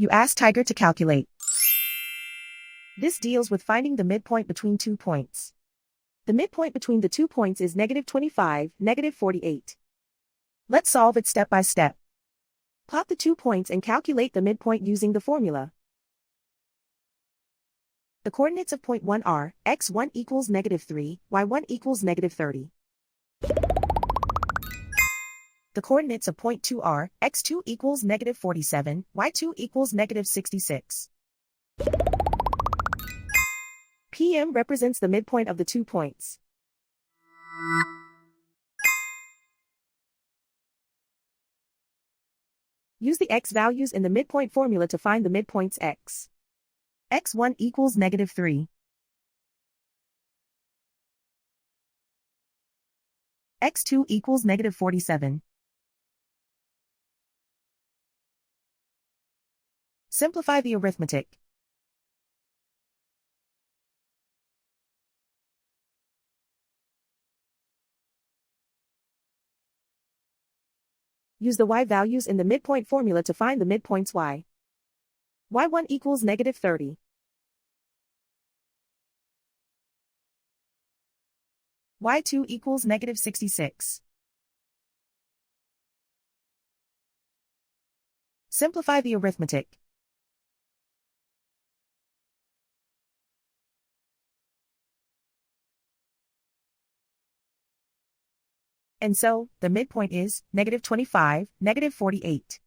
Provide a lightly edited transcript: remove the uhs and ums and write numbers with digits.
You ask Tiger to calculate. This deals with finding the midpoint between 2 points. The midpoint between the 2 points is -25, -48. Let's solve it step by step. Plot the 2 points and calculate the midpoint using the formula. The coordinates of point 1 are, x1 equals -3, y1 equals -30. The coordinates of point 2 are, x2 equals -47, y2 equals -66. PM represents the midpoint of the 2 points. Use the x values in the midpoint formula to find the midpoints x. x1 equals -3. x2 equals -47. Simplify the arithmetic. Use the y values in the midpoint formula to find the midpoints y. y1 equals -30. y2 equals -66. Simplify the arithmetic. And so, the midpoint is -25, -48.